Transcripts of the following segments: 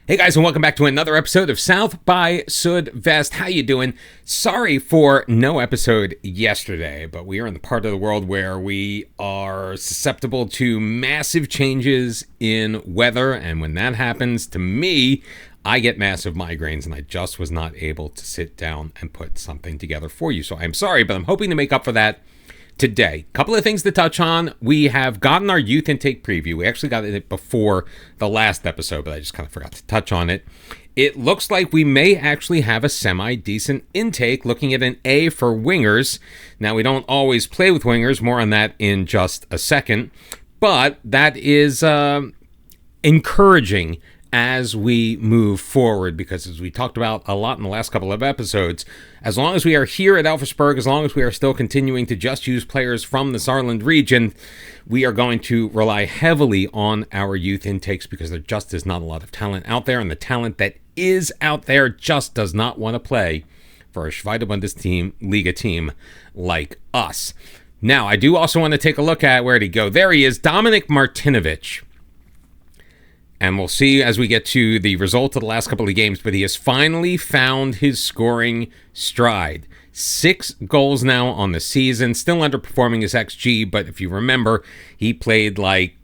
Hey guys, and welcome back to another episode of South by Sudvest. How you doing? Sorry for no episode yesterday, but we are in the part of the world where we are susceptible to massive changes in weather, and when that happens to me, I get massive migraines, and I just was not able to sit down and put something together for you. So I'm sorry, but I'm hoping to make up for that today. A couple of things to touch on. We have gotten our youth intake preview. We actually got it before the last episode, but I just kind of forgot to touch on it. It looks like we may actually have a semi-decent intake, looking at an A for wingers. Now, we don't always play with wingers. More on that in just a second. But that is encouraging as we move forward, because as we talked about a lot in the last couple of episodes, as long as we are here at ELVERSBERG, as long as we are still continuing to just use players from the Saarland region, we are going to rely heavily on our youth intakes, because there just is not a lot of talent out there, and the talent that is out there just does not want to play for a Zweite Bundesliga team like us. Now, I do also want to take a look at, where'd he go? There he is, Dominik Martinovic. And we'll see as we get to the result of the last couple of games, but he has finally found his scoring stride. 6 goals now on the season, still underperforming his XG, but if you remember, he played like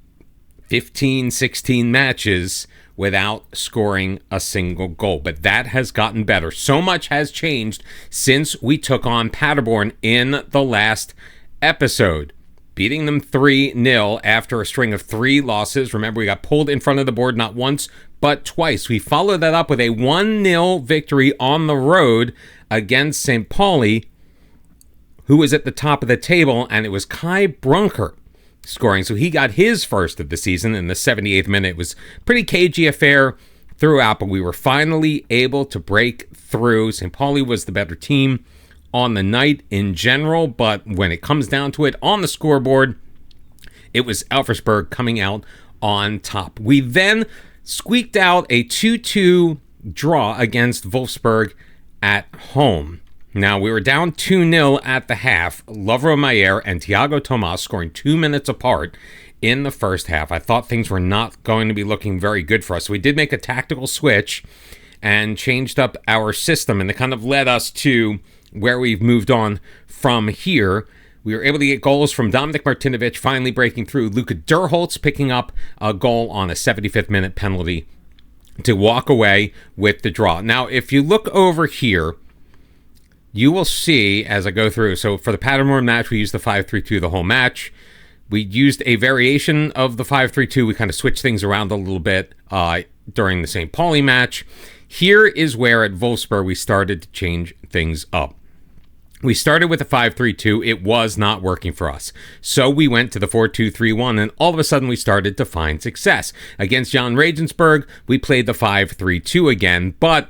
15, 16 matches without scoring a single goal. But that has gotten better. So much has changed since we took on Paderborn in the last episode, beating them 3-0 after a string of 3 losses. Remember, we got pulled in front of the board not once, but twice. We followed that up with a 1-0 victory on the road against St. Pauli, who was at the top of the table, and it was Kai Brunker scoring. So he got his first of the season in the 78th minute. It was a pretty cagey affair throughout, but we were finally able to break through. St. Pauli was the better team on the night in general, but when it comes down to it on the scoreboard, it was ELVERSBERG coming out on top. We then squeaked out a 2-2 draw against Wolfsburg at home. Now, we were down 2-0 at the half. Lovro Mayer and Thiago Tomas scoring 2 minutes apart in the first half. I thought things were not going to be looking very good for us. So we did make a tactical switch and changed up our system, and it kind of led us to where we've moved on from here. We were able to get goals from Dominik Martinovic finally breaking through, Luka Derholtz picking up a goal on a 75th minute penalty to walk away with the draw. Now, if you look over here, you will see as I go through, so for the Paderborn match, we used the 5-3-2 the whole match. We used a variation of the 5-3-2. We kind of switched things around a little bit during the St. Pauli match. Here is where at Wolfsburg we started to change things up. We started with a 5-3-2. It was not working for us. So we went to the 4-2-3-1, and all of a sudden we started to find success. Against Jan Regensburg, we played the 5-3-2 again, but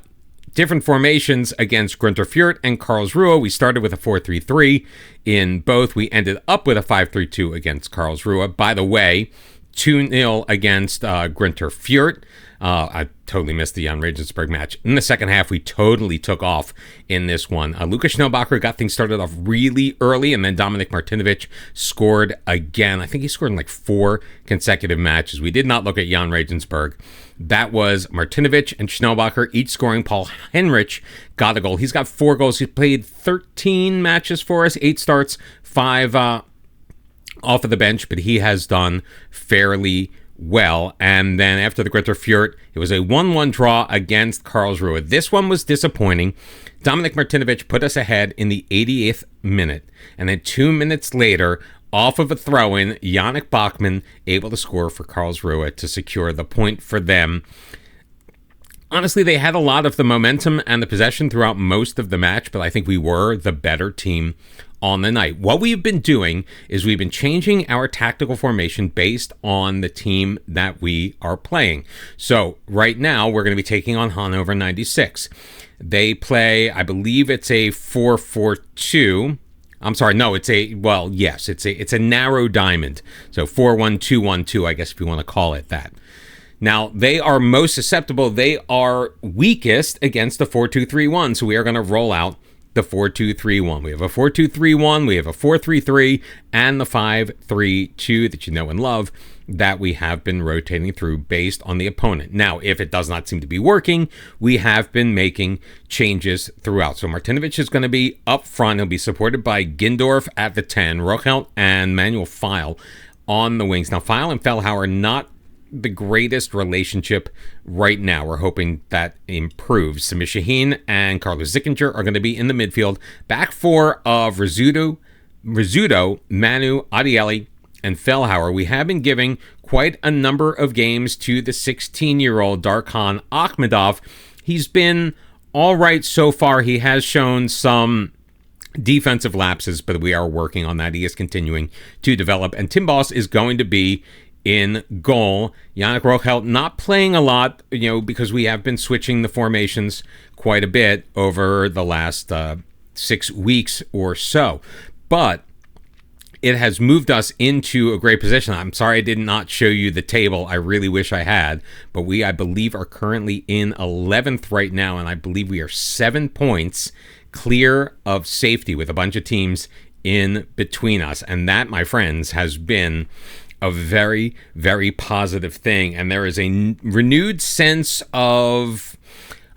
different formations against Grunter Fürth and Karlsruhe. We started with a 4-3-3 in both. We ended up with a 5-3-2 against Karlsruhe. By the way, 2-0 against Grunter Fürth. I totally missed the Jan Regensburg match. In the second half, we totally took off in this one. Lukas Schnellbacher got things started off really early, and then Dominik Martinovic scored again. I think he scored in like 4 consecutive matches. We did not look at Jan Regensburg. That was Martinovic and Schnellbacher each scoring. Paul Henrich got a goal. He's got 4 goals. He's played 13 matches for us, 8 starts, 5 off of the bench, but he has done fairly well. And then after the Grunter Fürth, it was a 1-1 draw against Karlsruhe. This one was disappointing. Dominik Martinovic put us ahead in the 80th minute. And then 2 minutes later, off of a throw-in, Yannick Bachmann able to score for Karlsruhe to secure the point for them. Honestly, they had a lot of the momentum and the possession throughout most of the match, but I think we were the better team on the night. What we've been doing is we've been changing our tactical formation based on the team that we are playing. So right now we're going to be taking on Hannover 96. They play, I believe it's a 4-4-2. I'm sorry, no, it's a narrow diamond. So 4-1-2-1-2, I guess if you want to call it that. Now, they are most susceptible. They are weakest against the 4-2-3-1. So we are going to roll out the 4-2-3-1. We have a 4-2-3-1, we have a 4-3-3, and the 5-3-2 that you know and love. that we have been rotating through based on the opponent. Now, if it does not seem to be working, we have been making changes throughout. So Martinovic is going to be up front. He'll be supported by Gindorf at the 10, Rochelt and Manuel Feil on the wings. Now, Feil and Fellhauer not the greatest relationship right now. We're hoping that improves. Samir Shaheen and Carlos Zickinger are going to be in the midfield. Back four of Rizzuto, Manu, Adieli, and Fellhauer. We have been giving quite a number of games to the 16-year-old Darkhan Akhmedov. He's been all right so far. He has shown some defensive lapses, but we are working on that. He is continuing to develop. And Tim Boss is going to be in goal. Yannick Rochelt not playing a lot, because we have been switching the formations quite a bit over the last 6 weeks or so. But it has moved us into a great position. I'm sorry I did not show you the table. I really wish I had. But we, I believe, are currently in 11th right now, and I believe we are 7 points clear of safety with a bunch of teams in between us. And that, my friends, has been a very, very positive thing. And there is a renewed sense of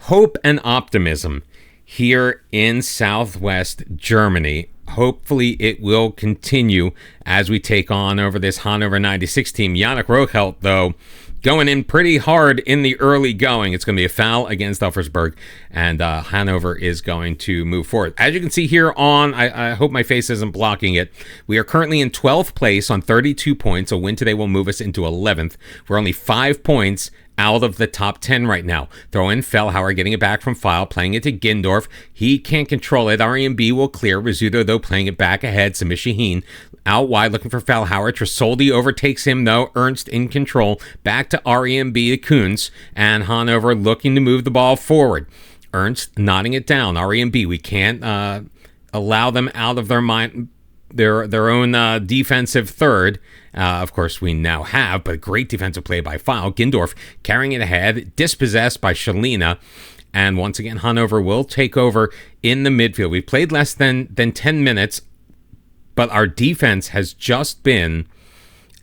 hope and optimism here in Southwest Germany. Hopefully it will continue as we take on over this Hannover 96 team. Yannick Rochelt, though, going in pretty hard in the early going. It's going to be a foul against ELVERSBERG, and Hannover is going to move forward. As you can see here on, I hope my face isn't blocking it, we are currently in 12th place on 32 points. A win today will move us into 11th. We're only 5 points out of the top 10 right now. Throw in Fellhauer, getting it back from Feil, playing it to Gindorf. He can't control it. REMB will clear. Rizzuto, though, playing it back ahead. Samir Shaheen out wide, looking for Fellhauer. Tresoldi overtakes him, though. Ernst in control. Back to REMB to Kuntz. And Hannover looking to move the ball forward. Ernst nodding it down. REMB, we can't allow them out of their mind, their own defensive third. Of course, we now have, but great defensive play by Feil. Gindorf carrying it ahead, dispossessed by Shalina. And once again, Hannover will take over in the midfield. We've played less than 10 minutes, but our defense has just been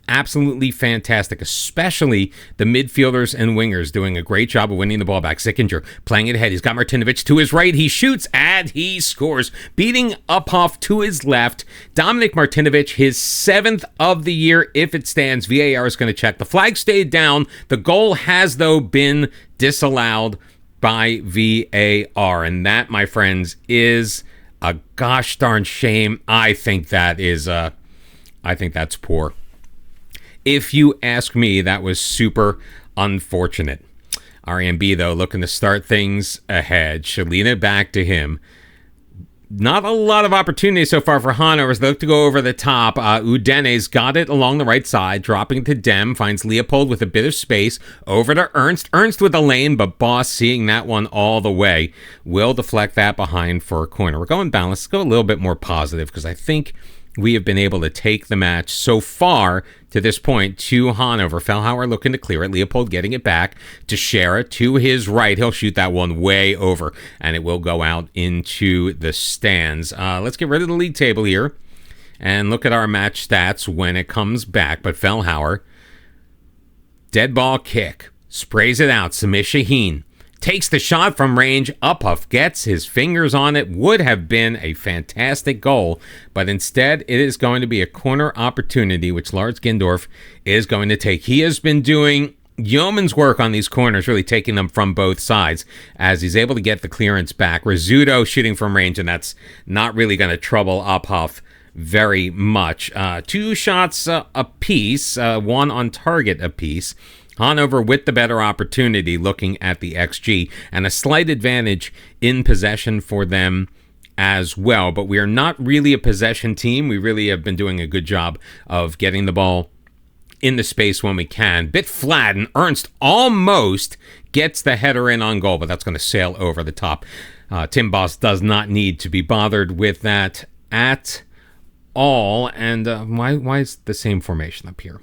absolutely fantastic, especially the midfielders and wingers doing a great job of winning the ball back. Zickinger playing it ahead. He's got Martinovic to his right. He shoots and he scores, beating Uphoff to his left. Dominic Martinovic, his 7th of the year if it stands. VAR is going to check. The flag stayed down. The goal has, though, been disallowed by VAR. And that, my friends, is a gosh darn shame. I think that's poor. If you ask me, that was super unfortunate. REMB, though, looking to start things ahead. Shalina back to him. Not a lot of opportunity so far for Hannover as they look to go over the top. Udene's got it along the right side, dropping it to Dem, finds Leopold with a bit of space, over to Ernst. Ernst with the lane, but Boss seeing that one all the way will deflect that behind for a corner. We're going balanced. Let's go a little bit more positive because I think we have been able to take the match so far to this point to Hannover. Fellhauer looking to clear it. Leopold getting it back to Schera to his right. He'll shoot that one way over, and it will go out into the stands. Let's get rid of the league table here and look at our match stats when it comes back. But Fellhauer, dead ball kick, sprays it out. Samir Shaheen takes the shot from range. Uphoff gets his fingers on it. Would have been a fantastic goal, but instead it is going to be a corner opportunity, which Lars Gindorf is going to take. He has been doing yeoman's work on these corners, really taking them from both sides as he's able to get the clearance back. Rizzuto shooting from range, and that's not really going to trouble Uphoff very much. 2 shots apiece, 1 on target apiece. Hannover with the better opportunity looking at the XG, and a slight advantage in possession for them as well. But we are not really a possession team. We really have been doing a good job of getting the ball in the space when we can. Bit flat, and Ernst almost gets the header in on goal, but that's going to sail over the top. Tim Boss does not need to be bothered with that at all. And why is the same formation up here?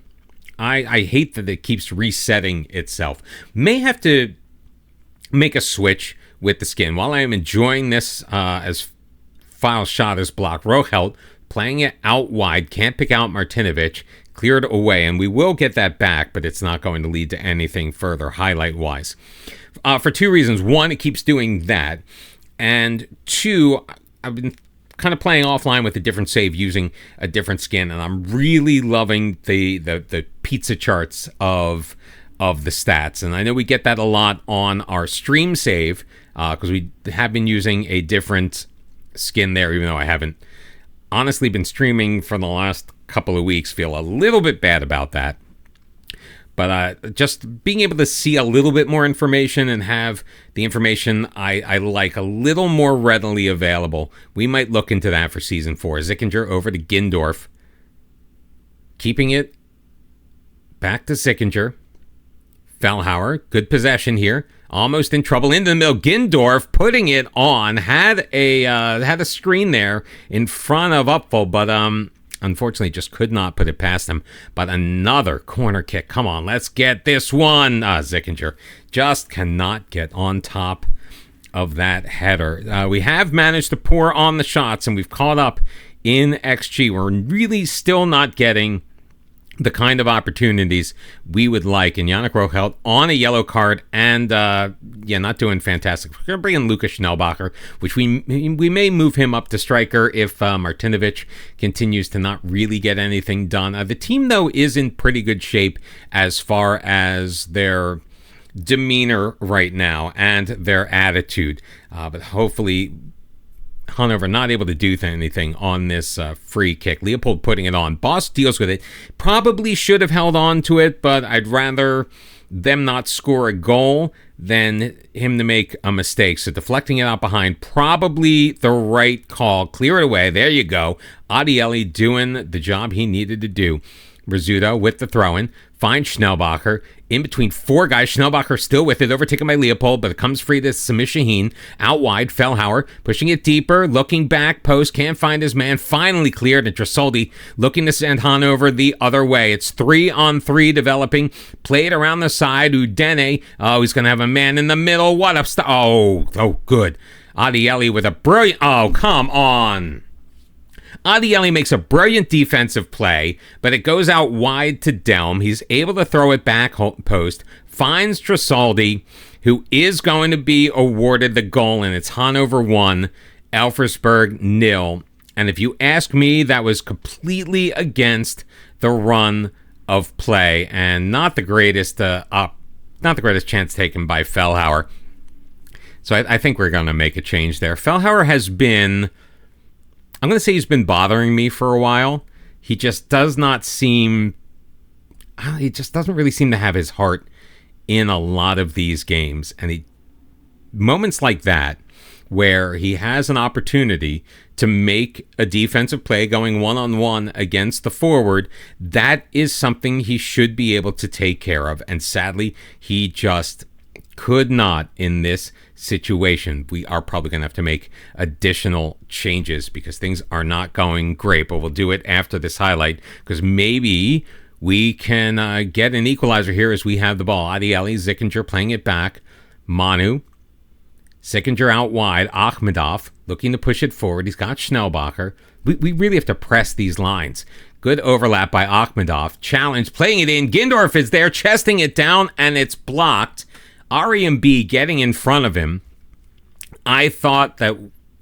I hate that it keeps resetting itself. May have to make a switch with the skin. While I am enjoying this as Feil's shot is blocked, Rochelt playing it out wide, can't pick out Martinovic, cleared away, and we will get that back, but it's not going to lead to anything further highlight-wise. For two reasons. One, it keeps doing that, and two, I've been kind of playing offline with a different save using a different skin, and I'm really loving the pizza charts of the stats. And I know we get that a lot on our stream save because we have been using a different skin there, even though I haven't honestly been streaming for the last couple of weeks. Feel a little bit bad about that. But just being able to see a little bit more information and have the information I like a little more readily available, we might look into that for Season 4. Zickinger over to Gindorf. Keeping it back to Zickinger. Fellhauer, good possession here. Almost in trouble into the middle. Gindorf putting it on. Had a screen there in front of Upful, but unfortunately, just could not put it past him. But another corner kick. Come on, let's get this one. Zickinger just cannot get on top of that header. We have managed to pour on the shots, and we've caught up in XG. We're really still not getting the kind of opportunities we would like. And Yannick Rochelt on a yellow card and, not doing fantastic. We're going to bring in Lukas Schnellbacher, which we may move him up to striker if Martinovic continues to not really get anything done. The team, though, is in pretty good shape as far as their demeanor right now and their attitude. But hopefully Hannover not able to do anything on this free kick. Leopold putting it on. Boss deals with it. Probably should have held on to it, but I'd rather them not score a goal than him to make a mistake. So deflecting it out behind, probably the right call. Clear it away. There you go. Adieli doing the job he needed to do. Rizzuto with the throw-in. Finds Schnellbacher. In between four guys. Schnellbacher still with it. Overtaken by Leopold, but it comes free to Samir Shaheen. Out wide. Fellhauer pushing it deeper. Looking back. Post. Can't find his man. Finally cleared. And Trasoldi looking to send Hannover the other way. It's 3-on-3 developing. Played around the side. Udene. Oh, he's going to have a man in the middle. What up? Oh, good. Adieli with a brilliant... Oh, come on. Adieli makes a brilliant defensive play, but it goes out wide to Delm. He's able to throw it back post, finds Trasoldi, who is going to be awarded the goal, and it's Hannover 1, ELVERSBERG 0. And if you ask me, that was completely against the run of play, and not the greatest chance taken by Fellhauer. So I think we're going to make a change there. Fellhauer has been... I'm going to say he's been bothering me for a while. He just does not seem... He just doesn't really seem to have his heart in a lot of these games. And moments like that, where he has an opportunity to make a defensive play going one-on-one against the forward, that is something he should be able to take care of. And sadly, he just could not in this situation. We are probably going to have to make additional changes because things are not going great, but we'll do it after this highlight because maybe we can get an equalizer here as we have the ball. Adieli, Zickinger playing it back. Manu. Zickinger out wide. Akhmedov looking to push it forward. He's got Schnellbacher. We really have to press these lines. Good overlap by Akhmedov. Challenge, playing it in. Gindorf is there, chesting it down, and it's blocked. R.E.M.B. getting in front of him. I thought that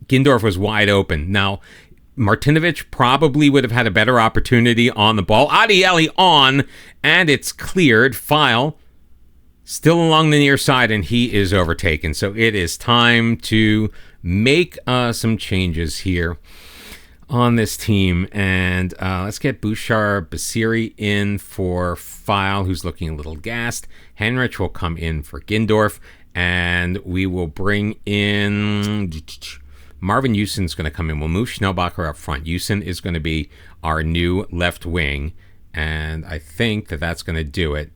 Gindorf was wide open. Now, Martinovic probably would have had a better opportunity on the ball. Adieli on, and it's cleared. File still along the near side, and he is overtaken. So it is time to make some changes here on this team. And let's get Bouchard Basiri in for File, who's looking a little gassed. Henrich will come in for Gindorf, and we will bring in... Marvin Houston's going to come in. We'll move Schnellbacher up front. Houston is going to be our new left wing, and I think that that's going to do it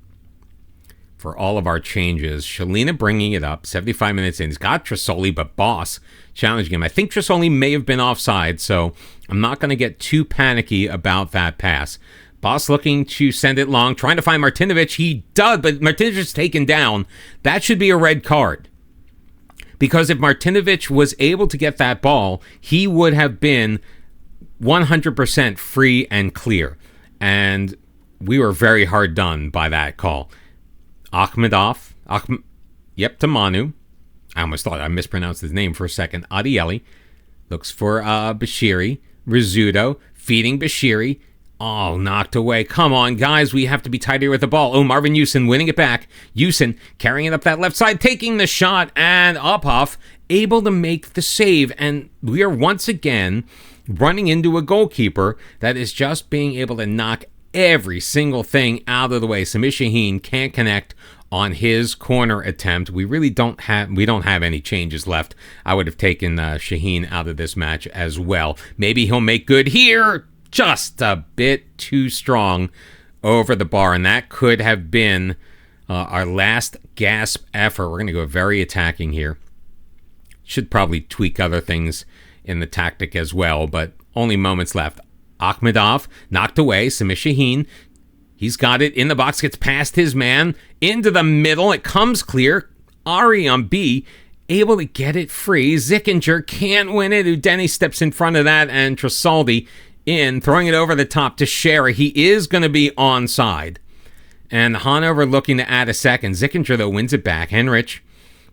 for all of our changes. Shalina bringing it up, 75 minutes in. He's got Trasoldi, but Boss challenging him. I think Trasoldi may have been offside, so I'm not going to get too panicky about that pass. Boss looking to send it long, trying to find Martinovic. He does, but Martinovic is taken down. That should be a red card. Because if Martinovic was able to get that ball, he would have been 100% free and clear. And we were very hard done by that call. To Manu. I almost thought I mispronounced his name for a second. Adieli looks for Bashiri. Rizzuto feeding Bashiri. Oh, knocked away. Come on, guys. We have to be tighter with the ball. Oh, Marvin Yusin winning it back. Yusin carrying it up that left side, taking the shot, and Uphoff able to make the save. And we are once again running into a goalkeeper that is just being able to knock every single thing out of the way. Samir Shaheen can't connect on his corner attempt. We don't have any changes left. I would have taken Shaheen out of this match as well. Maybe he'll make good here. Just a bit too strong over the bar, and that could have been our last gasp effort. We're going to go very attacking here. Should probably tweak other things in the tactic as well, but only moments left. Akhmedov knocked away. Samir Shaheen, he's got it in the box, gets past his man into the middle. It comes clear. Ari on B, able to get it free. Zickinger can't win it. Udeni steps in front of that, and Tresaldi in, throwing it over the top to Scherer. He is going to be onside. And Hannover looking to add a second. Zickinger, though, wins it back. Henrich,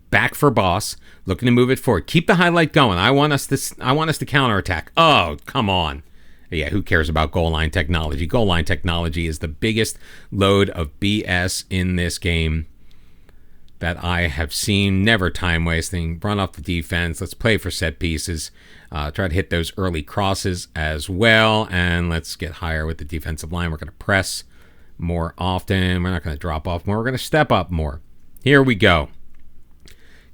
back for Boss, looking to move it forward. Keep the highlight going. I want us to counterattack. Oh, come on. Yeah, who cares about goal line technology? Goal line technology is the biggest load of BS in this game that I have seen. Never time wasting. Run off the defense. Let's play for set pieces. Try to hit those early crosses as well. And let's get higher with the defensive line. We're going to press more often. We're not going to drop off more. We're going to step up more. Here we go.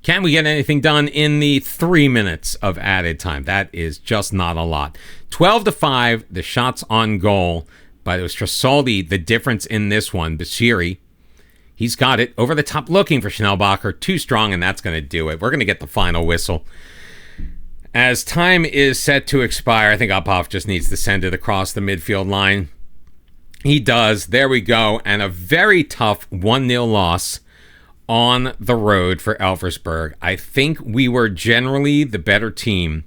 Can we get anything done in the 3 minutes of added time? That is just not a lot. 12-5, the shots on goal. But it was Tresaldi, the difference in this one. Bashiri, he's got it over the top looking for Schnellbacher. Too strong, and that's going to do it. We're going to get the final whistle. As time is set to expire, I think Uphoff just needs to send it across the midfield line. He does. There we go. And a very tough 1-0 loss on the road for ELVERSBERG. I think we were generally the better team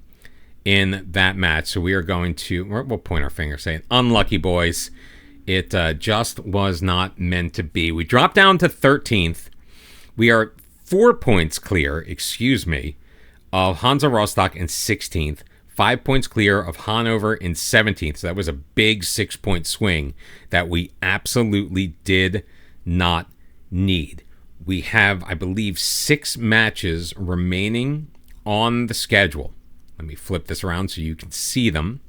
in that match. So we are going to, we'll point our finger saying, unlucky boys. It just was not meant to be. We dropped down to 13th. We are 4 points clear, of Hansa Rostock in 16th. 5 points clear of Hannover in 17th. So that was a big 6-point swing that we absolutely did not need. We have, I believe, 6 matches remaining on the schedule. Let me flip this around so you can see them.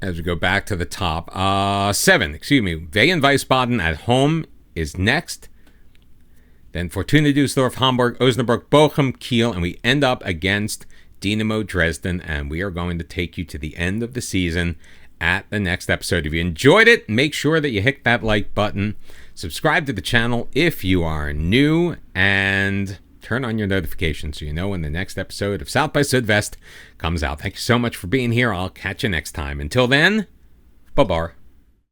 As we go back to the top. 7, Wien Wiesbaden at home is next. Then Fortuna Düsseldorf, Hamburg, Osnabrück, Bochum, Kiel, and we end up against Dynamo Dresden. And we are going to take you to the end of the season at the next episode. If you enjoyed it, make sure that you hit that like button. Subscribe to the channel if you are new, and turn on your notifications so you know when the next episode of South by Sudvest comes out. Thank you so much for being here. I'll catch you next time. Until then, bye-bye.